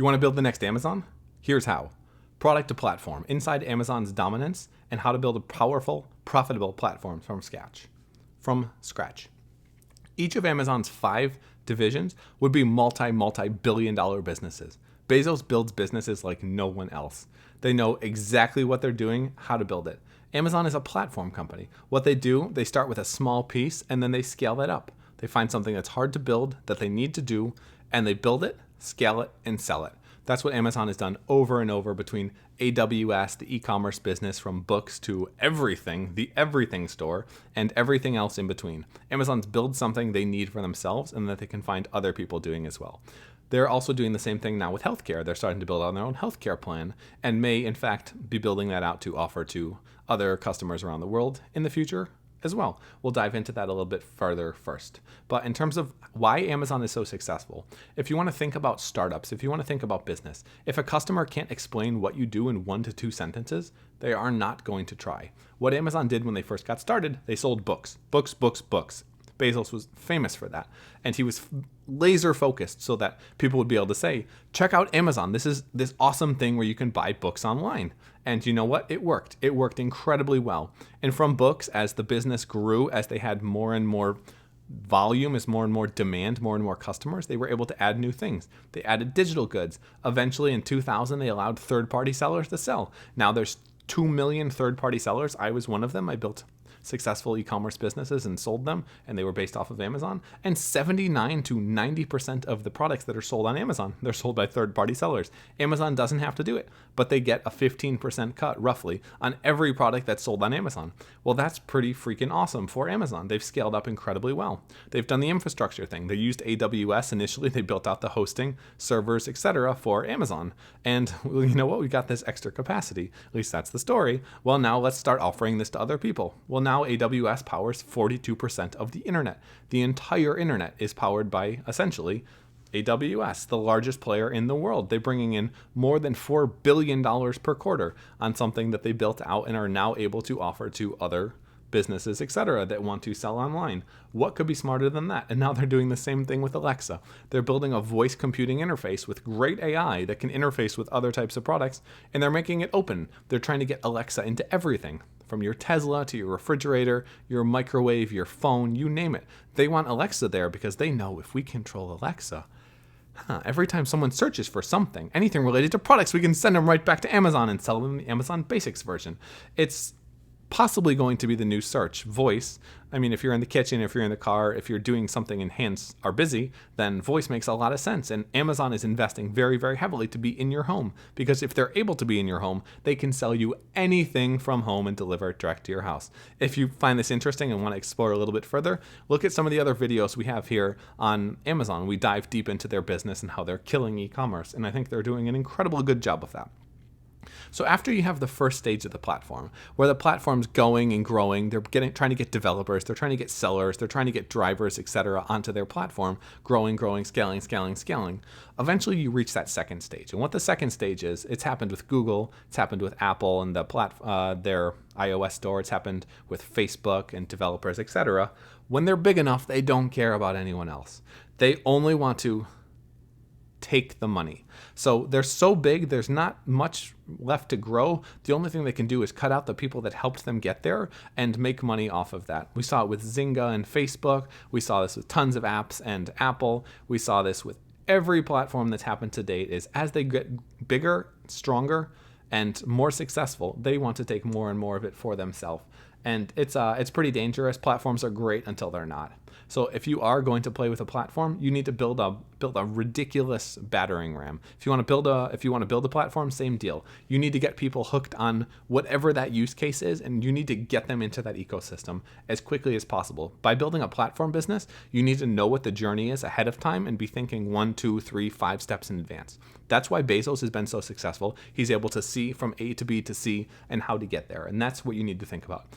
You want to build the next Amazon? Here's how. Product to platform, inside Amazon's dominance, and how to build a powerful, profitable platform from scratch. Each of Amazon's 5 divisions would be multi-billion dollar businesses. Bezos builds businesses like no one else. They know exactly what they're doing, how to build it. Amazon is a platform company. What they do, they start with a small piece and then they scale that up. They find something that's hard to build, that they need to do, and they build it, scale it, and sell it. That's what Amazon has done over and over between AWS, the e-commerce business from books to everything, the everything store, and everything else in between. Amazon's build something they need for themselves and that they can find other people doing as well. They're also doing the same thing now with healthcare. They're starting to build out their own healthcare plan and may, in fact, be building that out to offer to other customers around the world in the future as well. We'll dive into that a little bit further first. But in terms of why Amazon is so successful, if you want to think about startups, if you want to think about business, if a customer can't explain what you do in 1 to 2 sentences, they are not going to try. What Amazon did when they first got started, they sold books. Bezos was famous for that. And he was laser focused so that people would be able to say, check out Amazon. This is this awesome thing where you can buy books online. And you know what? It worked. It worked incredibly well. And from books, as the business grew, as they had more and more volume, as more and more demand, more and more customers, they were able to add new things. They added digital goods. Eventually in 2000, they allowed third-party sellers to sell. Now there's 2 million third-party sellers. I was one of them. I built successful e-commerce businesses and sold them, and they were based off of Amazon. And 79 to 90% of the products that are sold on Amazon, they're sold by third-party sellers. Amazon doesn't have to do it, but they get a 15% cut roughly on every product that's sold on Amazon. Well, that's pretty freaking awesome for Amazon. They've scaled up incredibly well. They've done the infrastructure thing. They used AWS initially. They built out the hosting, servers, etc. for Amazon. And well, you know what? We got this extra capacity. At least that's the story. Well, now let's start offering this to other people. Well, now AWS powers 42% of the internet. The entire internet is powered by, essentially, AWS, the largest player in the world. They're bringing in more than $4 billion per quarter on something that they built out and are now able to offer to other businesses, etc., that want to sell online. What could be smarter than that? And now they're doing the same thing with Alexa. They're building a voice computing interface with great AI that can interface with other types of products, and they're making it open. They're trying to get Alexa into everything, from your Tesla to your refrigerator, your microwave, your phone, you name it. They want Alexa there because they know if we control Alexa, every time someone searches for something, anything related to products, we can send them right back to Amazon and sell them the Amazon Basics version. It's possibly going to be the new search. Voice, I mean, if you're in the kitchen, if you're in the car, if you're doing something and hands are busy, then voice makes a lot of sense. And Amazon is investing very, very heavily to be in your home, because if they're able to be in your home, they can sell you anything from home and deliver it direct to your house. If you find this interesting and want to explore a little bit further, look at some of the other videos we have here on Amazon. We dive deep into their business and how they're killing e-commerce. And I think they're doing an incredible good job of that. So after you have the first stage of the platform, where the platform's going and growing, they're trying to get developers, they're trying to get sellers, they're trying to get drivers, etc., onto their platform, growing, scaling. Eventually, you reach that second stage. And what the second stage is, it's happened with Google, it's happened with Apple and their iOS store, it's happened with Facebook and developers, etc. When they're big enough, they don't care about anyone else. They only want to take the money. So they're so big, there's not much left to grow. The only thing they can do is cut out the people that helped them get there and make money off of that. We saw it with Zynga and Facebook. We saw this with tons of apps and Apple. We saw this with every platform that's happened to date. Is as they get bigger, stronger, and more successful, they want to take more and more of it for themselves. And it's pretty dangerous. Platforms are great until they're not. So if you are going to play with a platform, you need to build a ridiculous battering ram. If you want to build a platform, same deal. You need to get people hooked on whatever that use case is, and you need to get them into that ecosystem as quickly as possible. By building a platform business, you need to know what the journey is ahead of time and be thinking 1, 2, 3, 5 steps in advance. That's why Bezos has been so successful. He's able to see from A to B to C and how to get there. And that's what you need to think about.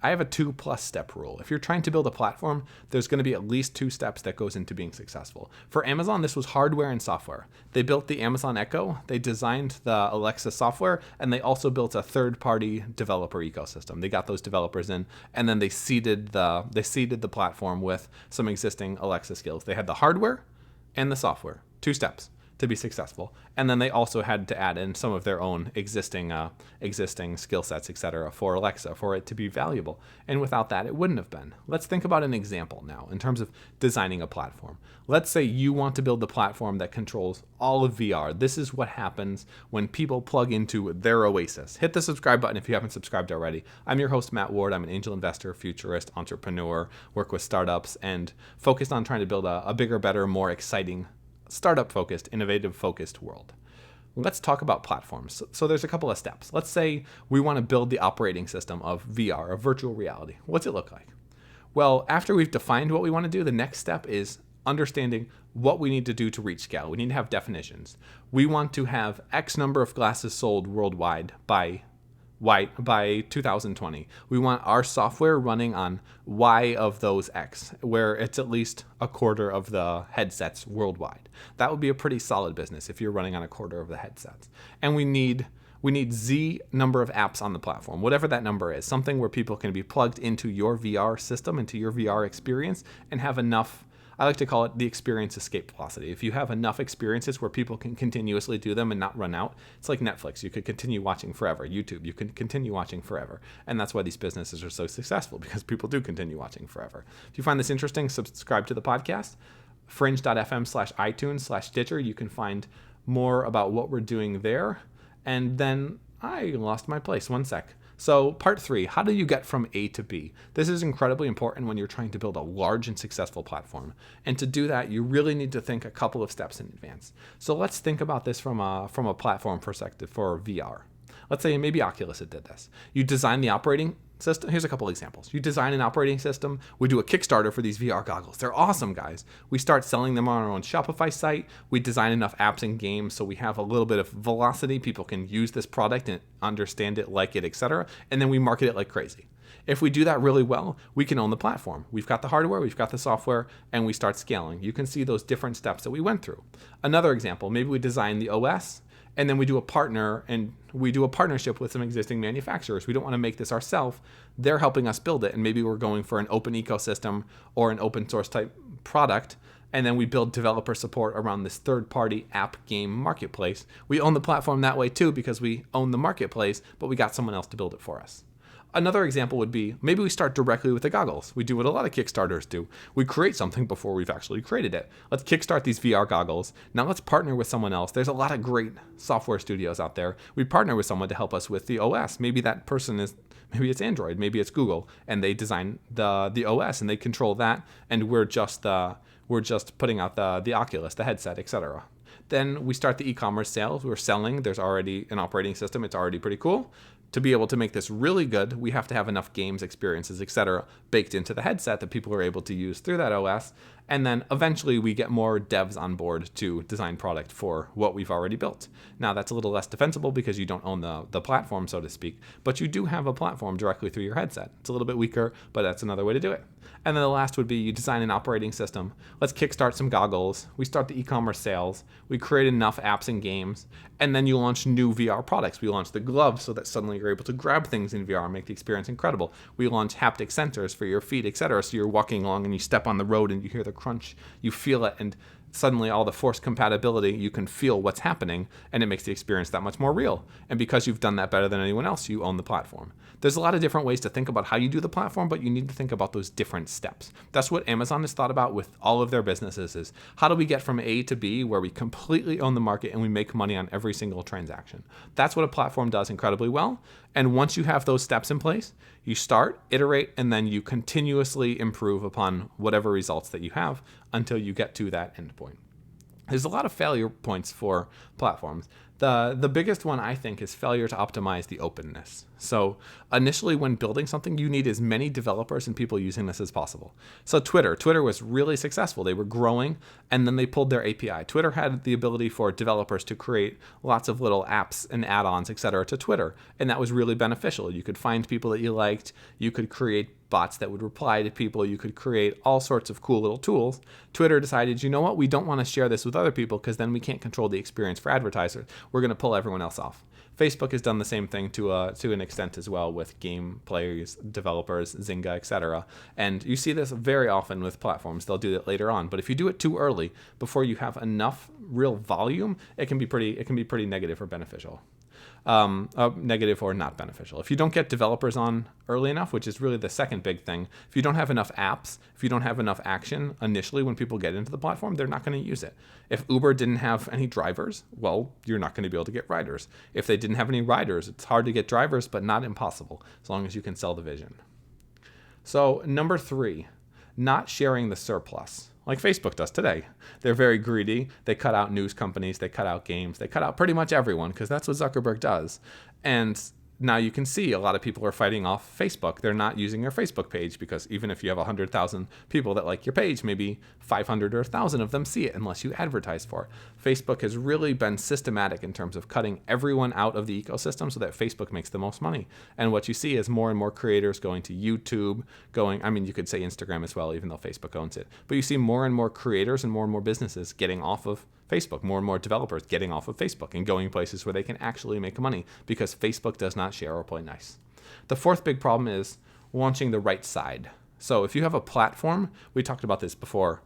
I have a 2+ step rule. If you're trying to build a platform, there's going to be at least 2 steps that goes into being successful. For Amazon, this was hardware and software. They built the Amazon Echo, they designed the Alexa software, and they also built a third-party developer ecosystem. They got those developers in, and then they seeded the platform with some existing Alexa skills. They had the hardware and the software. 2 steps. to be successful. And then they also had to add in some of their own existing skill sets, etc., for Alexa, for it to be valuable. And without that, it wouldn't have been. Let's think about an example now in terms of designing a platform. Let's say you want to build the platform that controls all of VR. This is what happens when people plug into their Oasis. Hit the subscribe button if you haven't subscribed already. I'm your host, Matt Ward. I'm an angel investor, futurist, entrepreneur, work with startups, and focused on trying to build a bigger, better, more exciting, startup-focused, innovative-focused world. Let's talk about platforms. So there's a couple of steps. Let's say we want to build the operating system of VR, of virtual reality. What's it look like? Well, after we've defined what we want to do, the next step is understanding what we need to do to reach scale. We need to have definitions. We want to have X number of glasses sold worldwide by 2020. We want our software running on Y of those X, where it's at least a quarter of the headsets worldwide. That would be a pretty solid business if you're running on a quarter of the headsets. And we need Z number of apps on the platform, whatever that number is, something where people can be plugged into your VR system, into your VR experience, and have enough. I like to call it the experience escape velocity. If you have enough experiences where people can continuously do them and not run out, it's like Netflix. You could continue watching forever. YouTube, you can continue watching forever. And that's why these businesses are so successful, because people do continue watching forever. If you find this interesting, subscribe to the podcast, fringe.fm/iTunes/Stitcher. You can find more about what we're doing there. And then I lost my place. One sec. So part 3, how do you get from A to B? This is incredibly important when you're trying to build a large and successful platform. And to do that, you really need to think a couple of steps in advance. So let's think about this from a platform perspective for VR. Let's say maybe Oculus did this. You design the operating system. Here's a couple examples. You design an operating system. We do a Kickstarter for these VR goggles. They're awesome, guys. We start selling them on our own Shopify site. We design enough apps and games so we have a little bit of velocity. People can use this product and understand it, like it, etc. And then we market it like crazy. If we do that really well, we can own the platform. We've got the hardware, we've got the software, and we start scaling. You can see those different steps that we went through. Another example, maybe we design the OS, and then we do a partnership with some existing manufacturers. We don't want to make this ourselves. They're helping us build it, and maybe we're going for an open ecosystem or an open source type product, and then we build developer support around this third-party app game marketplace. We own the platform that way too, because we own the marketplace, but we got someone else to build it for us. Another example would be, maybe we start directly with the goggles. We do what a lot of Kickstarters do. We create something before we've actually created it. Let's kickstart these VR goggles. Now let's partner with someone else. There's a lot of great software studios out there. We partner with someone to help us with the OS. Maybe that person maybe it's Android, maybe it's Google, and they design the OS and they control that, and we're just putting out the Oculus, the headset, etc. Then we start the e-commerce sales. We're selling. There's already an operating system. It's already pretty cool. To be able to make this really good, we have to have enough games, experiences, etc. baked into the headset that people are able to use through that OS. And then eventually we get more devs on board to design product for what we've already built. Now that's a little less defensible because you don't own the platform, so to speak, but you do have a platform directly through your headset. It's a little bit weaker, but that's another way to do it. And then the last would be you design an operating system. Let's kickstart some goggles. We start the e-commerce sales. We create enough apps and games, and then you launch new VR products. We launch the gloves so that suddenly you're able to grab things in VR and make the experience incredible. We launch haptic sensors for your feet, etc. So you're walking along and you step on the road and you hear the crunch, you feel it, and suddenly all the force compatibility, you can feel what's happening, and it makes the experience that much more real. And because you've done that better than anyone else, you own the platform. There's a lot of different ways to think about how you do the platform, but you need to think about those different steps. That's what Amazon has thought about with all of their businesses, is how do we get from A to B where we completely own the market and we make money on every single transaction. That's what a platform does incredibly well. And once you have those steps in place, you start, iterate, and then you continuously improve upon whatever results that you have until you get to that endpoint. There's a lot of failure points for platforms. The biggest one, I think, is failure to optimize the openness. So initially when building something, you need as many developers and people using this as possible. So Twitter was really successful. They were growing, and then they pulled their API. Twitter had the ability for developers to create lots of little apps and add-ons, etc. to Twitter, and that was really beneficial. You could find people that you liked. You could create bots that would reply to people. You could create all sorts of cool little tools. Twitter decided, you know what, we don't want to share this with other people because then we can't control the experience for advertisers. we're going to pull everyone else off. Facebook has done the same thing to an extent as well with game players, developers, Zynga, etc. And you see this very often with platforms. They'll do that later on. But if you do it too early, before you have enough real volume, it can be pretty negative or beneficial. Negative or not beneficial. If you don't get developers on early enough, which is really the second big thing, if you don't have enough apps, if you don't have enough action initially when people get into the platform, they're not going to use it. If Uber didn't have any drivers, well, you're not going to be able to get riders. If they didn't have any riders, it's hard to get drivers, but not impossible, as long as you can sell the vision. So number 3, not sharing the surplus. Like Facebook does today. They're very greedy. They cut out news companies. They cut out games. They cut out pretty much everyone because that's what Zuckerberg does. And now you can see a lot of people are fighting off Facebook. They're not using their Facebook page because even if you have 100,000 people that like your page, maybe 500 or 1,000 of them see it unless you advertise for it. Facebook has really been systematic in terms of cutting everyone out of the ecosystem so that Facebook makes the most money. And what you see is more and more creators going to YouTube, you could say Instagram as well, even though Facebook owns it. But you see more and more creators and more businesses getting off of Facebook, more and more developers getting off of Facebook and going places where they can actually make money because Facebook does not share or play nice. The fourth big problem is launching the right side. So if you have a platform, we talked about this before,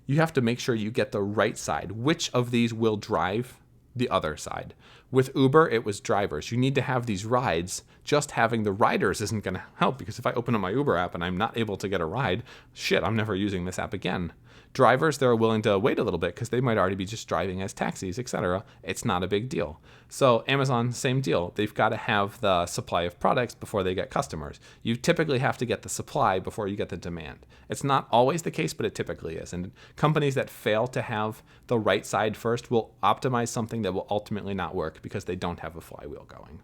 you have to make sure you get the right side. Which of these will drive the other side? With Uber, it was drivers. You need to have these rides. Just having the riders isn't going to help because if I open up my Uber app and I'm not able to get a ride, I'm never using this app again. Drivers, they're willing to wait a little bit because they might already be just driving as taxis, etc. It's not a big deal. So Amazon, same deal. They've got to have the supply of products before they get customers. You typically have to get the supply before you get the demand. It's not always the case, but it typically is. And companies that fail to have the right side first will optimize something that will ultimately not work because they don't have a flywheel going.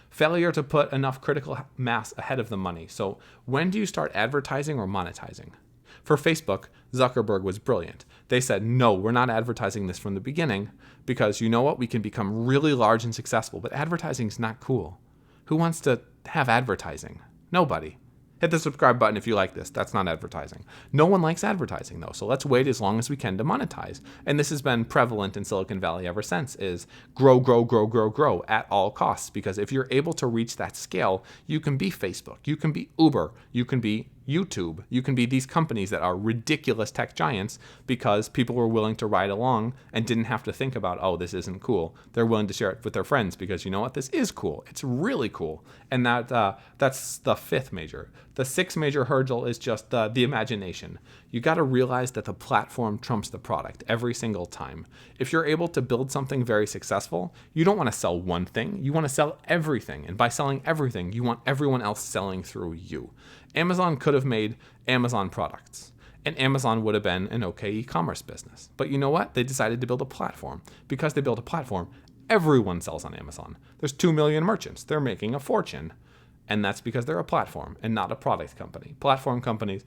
Failure to put enough critical mass ahead of the money. So when do you start advertising or monetizing? For Facebook, Zuckerberg was brilliant. They said, no, we're not advertising this from the beginning because you know what? We can become really large and successful, but advertising is not cool. Who wants to have advertising? Nobody. Hit the subscribe button if you like this. That's not advertising. No one likes advertising though, so let's wait as long as we can to monetize. And this has been prevalent in Silicon Valley ever since, is grow at all costs. Because if you're able to reach that scale, you can be Facebook, you can be Uber, you can be YouTube, you can be these companies that are ridiculous tech giants because people were willing to ride along and didn't have to think about, oh, this isn't cool. They're willing to share it with their friends because you know what? This is cool. It's really cool. And that's the fifth major. The sixth major hurdle is just the imagination. You got to realize that the platform trumps the product every single time. If you're able to build something very successful, you don't want to sell one thing. You want to sell everything. And by selling everything, you want everyone else selling through you. Amazon could have made Amazon products, and Amazon would have been an okay e-commerce business. But you know what? They decided to build a platform. Because they built a platform, everyone sells on Amazon. There's 2 million merchants. They're making a fortune. And that's because they're a platform and not a product company. Platform companies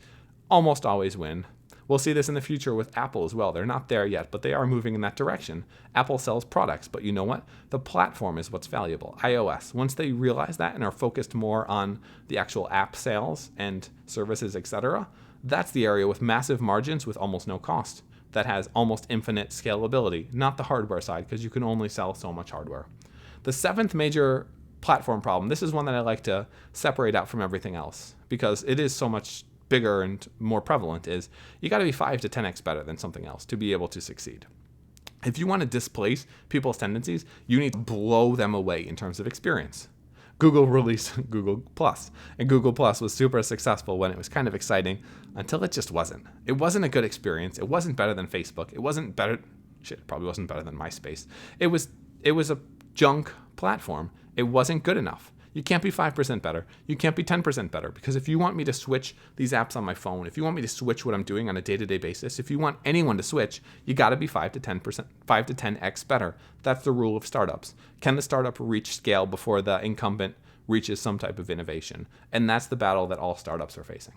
almost always win. We'll see this in the future with Apple as well. They're not there yet, but they are moving in that direction. Apple sells products, but you know what? The platform is what's valuable. iOS, once they realize that and are focused more on the actual app sales and services, etc., that's the area with massive margins with almost no cost. That has almost infinite scalability, not the hardware side, because you can only sell so much hardware. The seventh major platform problem, this is one that I like to separate out from everything else because it is so much bigger and more prevalent, is you got to be 5 to 10x better than something else to be able to succeed. If you want to displace people's tendencies, you need to blow them away in terms of experience. Google released Google Plus, and Google Plus was super successful when it was kind of exciting until it just wasn't. It wasn't a good experience. It wasn't better than Facebook. It wasn't better. It probably wasn't better than MySpace. It was a junk platform. It wasn't good enough. You can't be 5% better. You can't be 10% better, because if you want me to switch these apps on my phone, if you want me to switch what I'm doing on a day-to-day basis, if you want anyone to switch, you got to be 5 to 10x better. That's the rule of startups. Can the startup reach scale before the incumbent reaches some type of innovation? And that's the battle that all startups are facing.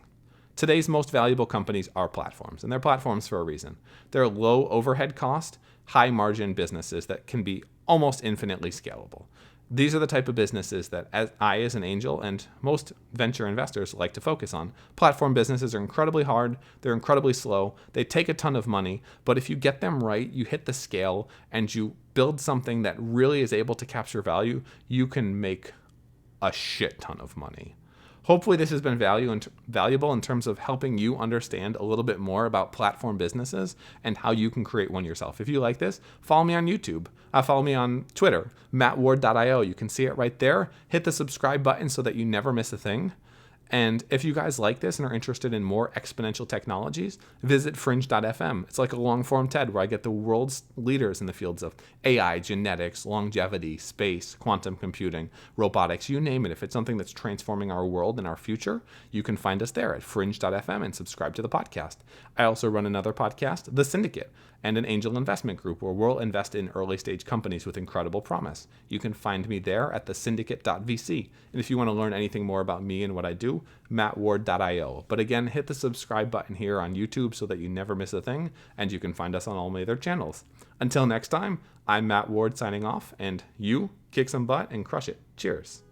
Today's most valuable companies are platforms, and they're platforms for a reason. They're low overhead cost, high margin businesses that can be almost infinitely scalable. These are the type of businesses that I, as an angel, and most venture investors like to focus on. Platform businesses are incredibly hard. They're incredibly slow. They take a ton of money. But if you get them right, you hit the scale, and you build something that really is able to capture value, you can make a shit ton of money. Hopefully this has been valuable in terms of helping you understand a little bit more about platform businesses and how you can create one yourself. If you like this, follow me on YouTube. Follow me on Twitter, mattward.io. You can see it right there. Hit the subscribe button so that you never miss a thing. And if you guys like this and are interested in more exponential technologies, visit fringe.fm. It's like a long form TED where I get the world's leaders in the fields of AI, genetics, longevity, space, quantum computing, robotics, you name it. If it's something that's transforming our world and our future, you can find us there at fringe.fm and subscribe to the podcast. I also run another podcast, The Syndicate, and an angel investment group where we'll invest in early stage companies with incredible promise. You can find me there at thesyndicate.vc. And if you want to learn anything more about me and what I do, mattward.io. But again, hit the subscribe button here on YouTube so that you never miss a thing, and you can find us on all my other channels. Until next time, I'm Matt Ward signing off, and you kick some butt and crush it. Cheers.